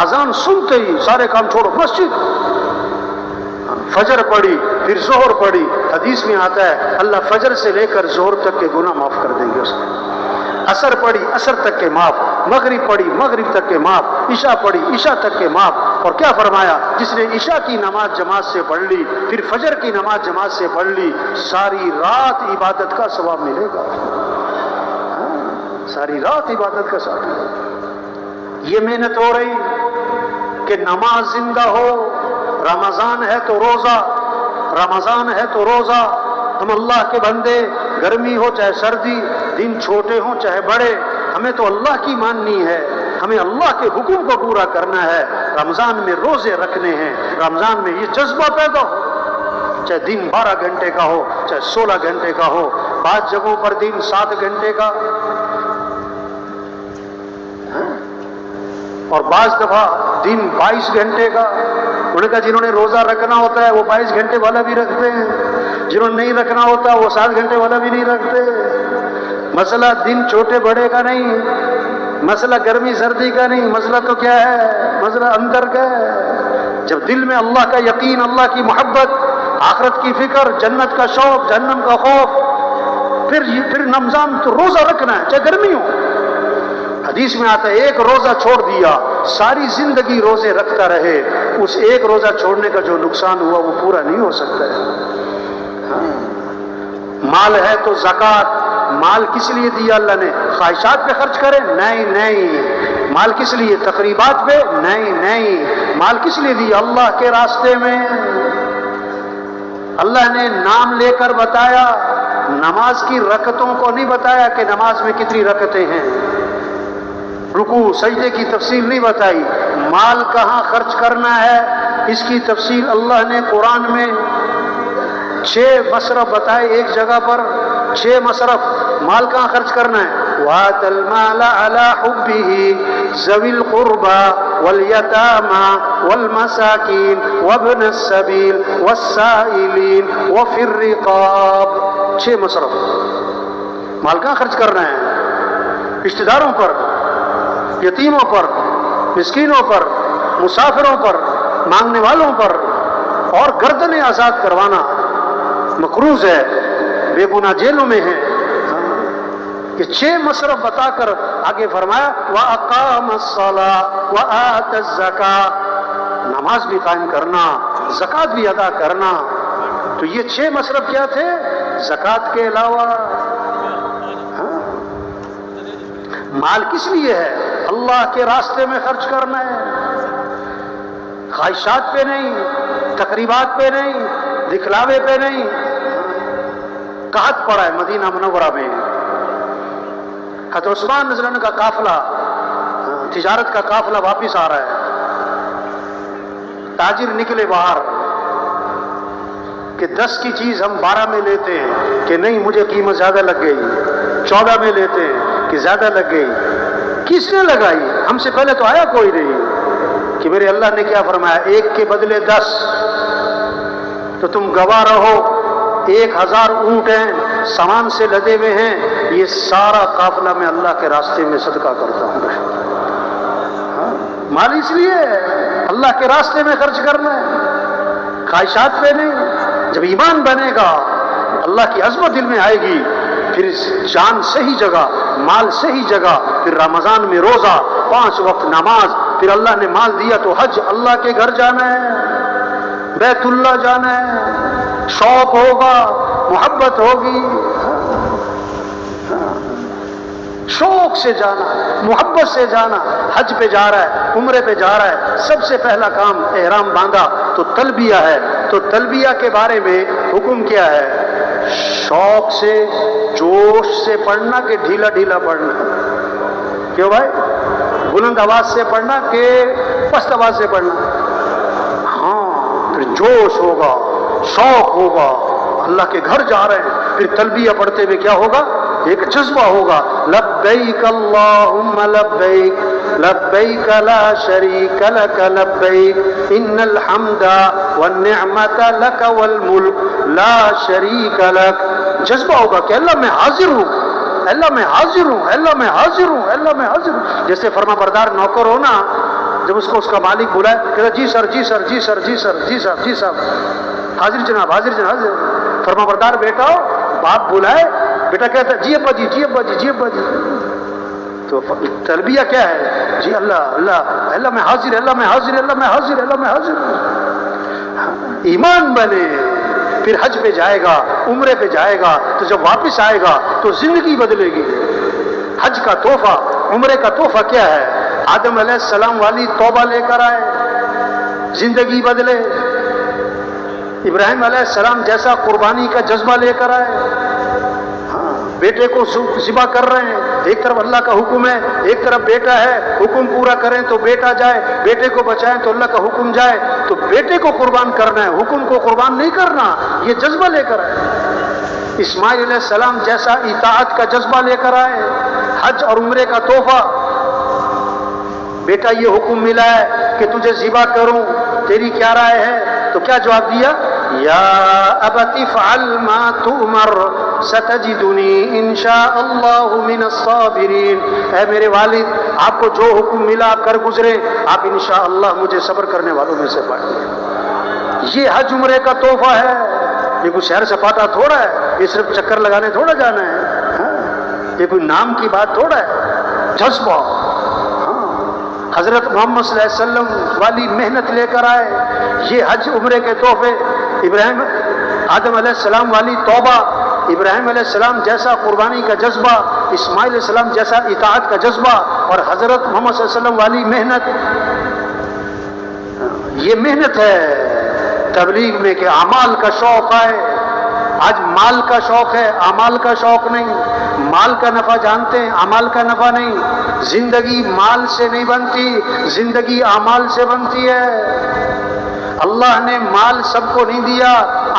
اذان سنتے ہی سارے کام چھوڑو مسجد. فجر پڑھی پھر ظہر پڑھی. حدیث میں آتا ہے اللہ فجر سے لے کر ظہر تک کے گناہ معاف کر دیں گے اس میں. عصر پڑھی عصر تک کے معاف, مغرب پڑھی مغرب تک کے معاف, عشاء پڑھی عشاء تک کے معاف. اور کیا فرمایا, جس نے عشاء کی نماز جماعت سے پڑھ لی پھر فجر کی نماز جماعت سے پڑھ لی, ساری رات عبادت کا ثواب ملے گا. ساری رات عبادت کا ثواب. یہ محنت ہو رہی کہ نماز زندہ ہو. رمضان ہے تو روزہ, رمضان ہے تو روزہ. ہم اللہ کے بندے, گرمی ہو چاہے سردی, دن چھوٹے ہوں چاہے بڑے, ہمیں تو اللہ کی ماننی ہے, ہمیں اللہ کے حکم کو پورا کرنا ہے. رمضان میں روزے رکھنے ہیں, رمضان میں یہ جذبہ پیدا ہو. چاہے دن 12 گھنٹے کا ہو چاہے 16 گھنٹے کا ہو, بعض جگہوں پر دن 7 گھنٹے کا, اور بعض دفعہ دن 22 گھنٹے کا. انہوں نے کہا جنہوں نے روزہ رکھنا ہوتا ہے وہ 22 گھنٹے والا بھی رکھتے ہیں, جنہوں نے نہیں رکھنا ہوتا وہ 7 گھنٹے والا بھی نہیں رکھتے. مسئلہ دن چھوٹے بڑے کا نہیں, مسئلہ گرمی سردی کا نہیں, مسئلہ تو کیا ہے, مسئلہ اندر کا ہے. جب دل میں اللہ کا یقین, اللہ کی محبت, آخرت کی فکر, جنت کا شوق, جہنم کا خوف, پھر رمضان تو روزہ رکھنا ہے چاہے گرمی ہو. حدیث میں آتا ہے ایک روزہ چھوڑ دیا ساری زندگی روزے رکھتا رہے, اس ایک روزہ چھوڑنے کا جو نقصان ہوا وہ پورا نہیں ہو سکتا ہے. مال ہے تو زکوٰۃ, مال کس لیے دیا اللہ نے, خواہشات پہ خرچ کرے؟ نہیں نہیں. مال کس لیے, تقریبات پہ؟ نہیں نہیں. مال کس لیے دیا, اللہ کے راستے میں. اللہ نے نام لے کر بتایا, نماز کی رکعتوں کو نہیں بتایا کہ نماز میں کتنی رکعتیں ہیں, رکوع سجدے کی تفصیل نہیں بتائی. مال کہاں خرچ کرنا ہے اس کی تفصیل اللہ نے قرآن میں 6 مصرف بتائے. ایک جگہ پر 6 مصرف, مال کہاں خرچ کرنا ہے. وَآتَ الْمَالَ عَلَى حُبِّهِ ذَوِي الْقُرْبَى وَالْيَتَامَى وَالْمَسَاكِينِ وَابْنَ السَّبِيلِ وَالسَّائِلِينَ وَفِي الرِّقَابِ. 6 مصرف. مال کہاں خرچ کرنا ہے, رشتہ داروں پر, یتیموں پر, مسکینوں پر, مسافروں پر, مانگنے والوں پر, اور گردنیں آزاد کروانا مقروض ہے, بے گناہ جیلوں میں ہیں. یہ 6 مصرف بتا کر آگے فرمایا وَأَقَامَ الصَّلَاةَ وَآتَ الزَّكَاةَ, نماز بھی قائم کرنا, زکوٰۃ بھی ادا کرنا. تو یہ 6 مصرف کیا تھے زکوٰۃ کے علاوہ. مال کس لیے ہے, اللہ کے راستے میں خرچ کرنا ہے, خواہشات پہ نہیں, تقریبات پہ نہیں, دکھلاوے پہ نہیں. قحط پڑا ہے مدینہ منورہ میں, حضرت عثمان رضی اللہ عنہ کا قافلہ, تجارت کا قافلہ واپس آ رہا ہے. تاجر نکلے باہر کہ 10 کی چیز ہم 12 میں لیتے ہیں, کہ نہیں مجھے قیمت زیادہ لگ گئی. 14 میں لیتے ہیں کہ زیادہ لگ گئی. کس نے لگائی, ہم سے پہلے تو آیا کوئی نہیں. کہ میرے اللہ نے کیا فرمایا, 1 کے بدلے 10. تو تم گواہ رہو 1000 اونٹ ہیں, سامان سے لدے ہوئے ہیں, یہ سارا قافلہ میں اللہ کے راستے میں صدقہ کرتا ہوں. مال اس لیے اللہ کے راستے میں خرچ کرنا ہے, خواہشات پہ نہیں. جب ایمان بنے گا, اللہ کی عظمت دل میں آئے گی, پھر جان صحیح جگہ, مال صحیح جگہ, پھر رمضان میں روزہ, 5 وقت نماز, پھر اللہ نے مال دیا تو حج, اللہ کے گھر جانا ہے, بیت اللہ جانا ہے, شوق ہوگا, محبت ہوگی, شوق سے جانا, محبت سے جانا. حج پہ جا رہا ہے, عمرے پہ جا رہا ہے, سب سے پہلا کام احرام باندھا تو تلبیہ ہے. تو تلبیہ کے بارے میں حکم کیا ہے, شوق سے جوش سے پڑھنا کہ ڈھیلا ڈھیلا پڑھنا. کیوں بھائی, بلند آواز سے پڑھنا کہ پست آواز سے پڑھنا. ہاں, پھر جوش ہوگا, شوق ہوگا, اللہ کے گھر جا رہے ہیں. پھر تلبیہ پڑھتے ہوئے کیا ہوگا, ایک جذبہ ہوگا, لبیک اللہم لبیک لبیک لا شریک لک لبیک ان الحمد والنعمت لک والملک لا شریک لک. جذبہ ہوگا کہ اللہ میں حاضر ہوں, اللہ میں حاضر ہوں, اللہ میں حاضر ہوں, اللہ میں حاضر ہوں. جیسے فرما بردار نوکر ہونا, جب اس کو اس کا مالک بلائے کہتا جی سر جی سر جی سر جی سر جی صاحب جی صاحب، حاضر جناب حاضر جناب، فرما بردار بیٹا ہو، باپ بلائے، بیٹا کہتا ہے جی ابا جی جی ابا جی جی ابا جی. تو تلبیہ کیا ہے؟ جی اللہ اللہ اللہ میں حاضر، اللہ میں حاضر، اللہ میں حاضر، اللہ میں حاضر. ایمان بنے، پھر حج پہ جائے گا، عمرے پہ جائے گا، تو جب واپس آئے گا تو زندگی بدلے گی. حج کا تحفہ، عمرے کا تحفہ کیا ہے؟ آدم علیہ السلام والی توبہ لے کر آئے، زندگی بدلے. ابراہیم علیہ السلام جیسا قربانی کا جذبہ لے کر آئے. بیٹے کو ذبح کر رہے ہیں، ایک طرف اللہ کا حکم ہے، ایک طرف بیٹا ہے، حکم پورا کریں تو بیٹا جائے، بیٹے کو بچائیں تو اللہ کا حکم جائے. تو بیٹے کو قربان کرنا ہے، حکم کو قربان نہیں کرنا، یہ جذبہ لے کر آئے. اسماعیل علیہ السلام جیسا اطاعت کا جذبہ لے کر آئے. حج اور عمرے کا تحفہ، بیٹا یہ حکم ملا ہے کہ تجھے ذبح کروں، تیری کیا رائے ہے؟ تو کیا جواب دیا؟ یا ابت افعل ما تؤمر ستجدنی انشاء اللہ من الصابرین. اے میرے والد، آپ کو جو حکم ملا آپ کر گزرے، آپ انشاءاللہ مجھے صبر کرنے والوں میں سے پائیں گے. یہ حج عمرے کا تحفہ ہے. یہ کوئی شہر سپاٹا تھوڑا ہے، یہ صرف چکر لگانے تھوڑا جانا ہے. یہ کوئی نام کی بات تھوڑا ہے، جذبہ. حضرت محمد صلی اللہ علیہ وسلم والی محنت لے کر آئے. یہ حج عمرے کے تحفے. ابراہیم آدم علیہ السلام والی توبہ، ابراہیم علیہ السلام جیسا قربانی کا جذبہ، اسماعیل علیہ السلام جیسا اطاعت کا جذبہ، اور حضرت محمد صلی اللہ علیہ وسلم والی محنت. یہ محنت ہے تبلیغ میں کہ اعمال کا شوق آئے. آج مال کا شوق ہے، اعمال کا شوق نہیں. مال کا نفع جانتے ہیں، اعمال کا نفع نہیں. زندگی مال سے نہیں بنتی، زندگی اعمال سے بنتی ہے. اللہ نے مال سب کو نہیں دیا،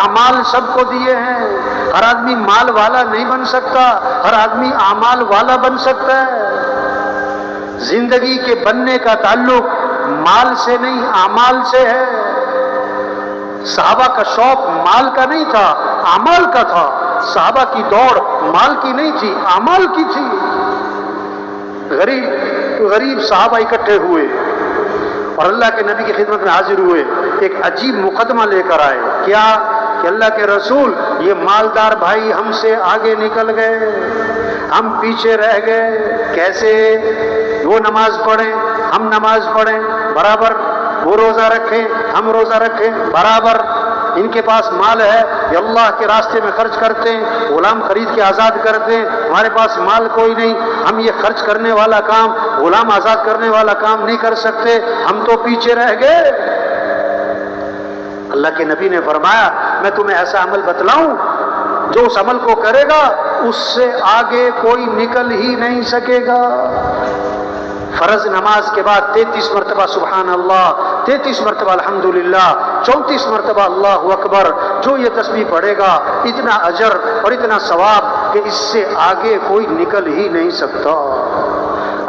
اعمال سب کو دیے ہیں. ہر آدمی مال والا نہیں بن سکتا، ہر آدمی اعمال والا بن سکتا ہے. زندگی کے بننے کا تعلق مال سے نہیں، اعمال سے ہے. صحابہ کا شوق مال کا نہیں تھا، اعمال کا تھا. صحابہ کی دوڑ مال کی نہیں تھی، اعمال کی تھی. غریب صحابہ اکٹھے ہوئے اور اللہ کے نبی کی خدمت میں حاضر ہوئے. ایک عجیب مقدمہ لے کر آئے. کیا؟ کہ اللہ کے رسول، یہ مالدار بھائی ہم سے آگے نکل گئے، ہم پیچھے رہ گئے. کیسے؟ وہ نماز پڑھیں ہم نماز پڑھیں برابر، وہ روزہ رکھیں ہم روزہ رکھیں برابر. ان کے پاس مال ہے، یہ اللہ کے راستے میں خرچ کرتے ہیں، غلام خرید کے آزاد کرتے ہیں. ہمارے پاس مال کوئی نہیں، ہم یہ خرچ کرنے والا کام، غلام آزاد کرنے والا کام نہیں کر سکتے، ہم تو پیچھے رہ گئے. اللہ کے نبی نے فرمایا میں تمہیں ایسا عمل بتلاؤں جو اس عمل کو کرے گا اس سے آگے کوئی نکل ہی نہیں سکے گا. فرض نماز کے بعد 33 مرتبہ سبحان اللہ، 33 مرتبہ الحمدللہ، 34 مرتبہ اللہ اکبر. جو یہ تسبیح پڑھے گا اتنا اجر اور اتنا ثواب کہ اس سے آگے کوئی نکل ہی نہیں سکتا.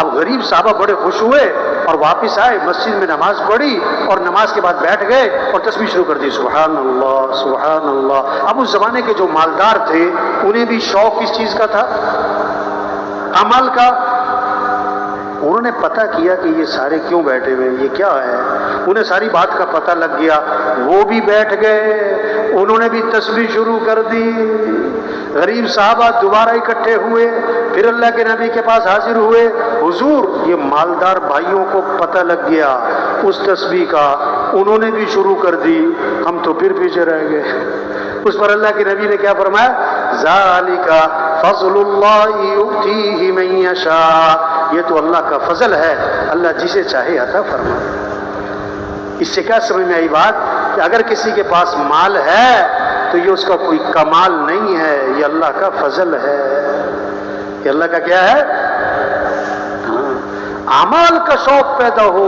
اب غریب صحابہ بڑے خوش ہوئے اور واپس آئے، مسجد میں نماز پڑھی اور نماز کے بعد بیٹھ گئے اور تسبیح شروع کر دی سبحان اللہ سبحان اللہ. اب اس زمانے کے جو مالدار تھے انہیں بھی شوق کس چیز کا تھا؟ عمل کا. انہوں نے پتہ کیا کہ یہ سارے کیوں بیٹھے ہوئے، یہ کیا ہے. انہیں ساری بات کا پتہ لگ گیا، وہ بھی بیٹھ گئے، انہوں نے بھی تسبیح شروع کر دی. غریب صحابہ دوبارہ اکٹھے ہوئے، پھر اللہ کے نبی کے پاس حاضر ہوئے. حضور، یہ مالدار بھائیوں کو پتہ لگ گیا اس تسبیح کا، انہوں نے بھی شروع کر دی، ہم تو پھر پیچھے رہ گئے. اس پر اللہ کے نبی نے کیا فرمایا؟ ذالک فضل اللہ یؤتیہ من یشاء. یہ تو اللہ کا فضل ہے، اللہ جسے چاہے عطا فرمائے. اس سے کیا سمجھ میں آئی بات؟ کہ اگر کسی کے پاس مال ہے تو یہ اس کا کوئی کمال نہیں ہے، یہ اللہ کا فضل ہے. یہ اللہ کا کیا ہے؟ اعمال کا شوق پیدا ہو.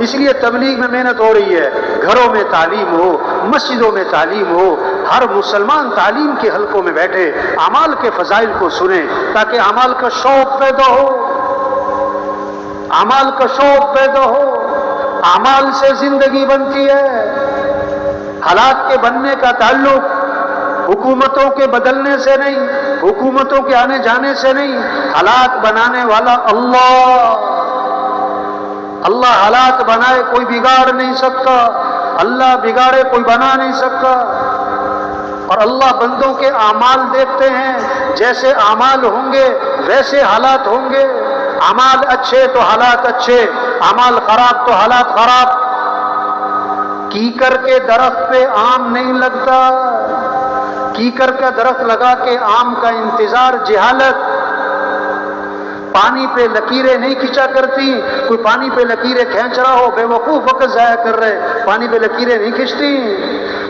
اس لیے تبلیغ میں محنت ہو رہی ہے، گھروں میں تعلیم ہو، مسجدوں میں تعلیم ہو، ہر مسلمان تعلیم کے حلقوں میں بیٹھے اعمال کے فضائل کو سنیں تاکہ اعمال کا شوق پیدا ہو. اعمال کا شوق پیدا ہو. اعمال سے زندگی بنتی ہے. حالات کے بننے کا تعلق حکومتوں کے بدلنے سے نہیں، حکومتوں کے آنے جانے سے نہیں. حالات بنانے والا اللہ. اللہ حالات بنائے کوئی بگاڑ نہیں سکتا، اللہ بگاڑے کوئی بنا نہیں سکتا۔ اور اللہ بندوں کے اعمال دیکھتے ہیں، جیسے اعمال ہوں گے ویسے حالات ہوں گے۔ اعمال اچھے تو حالات اچھے، اعمال خراب تو حالات خراب۔ کیکر کے درخت پہ آم نہیں لگتا، کیکر کا درخت لگا کے آم کا انتظار جہالت۔ پانی پہ لکیریں نہیں کھینچا کرتی، کوئی پانی پہ لکیریں کھینچ رہا ہو بے وقوف وقت ضائع کر رہے، پانی پہ لکیریں نہیں کھینچتی۔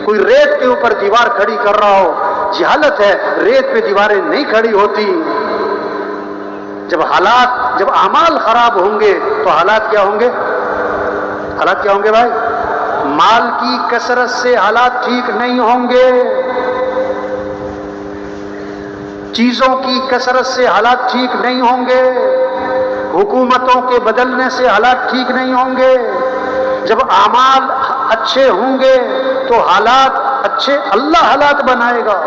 کوئی ریت کے اوپر دیوار کھڑی کر رہا ہو، جہالت ہے، ریت پہ دیواریں نہیں کھڑی ہوتی۔ جب اعمال خراب ہوں گے تو حالات کیا ہوں گے؟ حالات کیا ہوں گے بھائی؟ مال کی کثرت سے حالات ٹھیک نہیں ہوں گے، چیزوں کی کثرت سے حالات ٹھیک نہیں ہوں گے، حکومتوں کے بدلنے سے حالات ٹھیک نہیں ہوں گے۔ جب اعمال اچھے ہوں گے تو حالات اچھے اللہ حالات بنائے گا،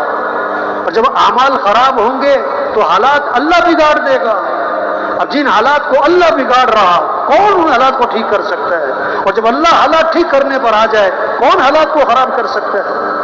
اور جب اعمال خراب ہوں گے تو حالات اللہ بگاڑ دے گا۔ اب جن حالات کو اللہ بگاڑ رہا، کون ان حالات کو ٹھیک کر سکتا ہے؟ اور جب اللہ حالات ٹھیک کرنے پر آ جائے، کون حالات کو خراب کر سکتا ہے؟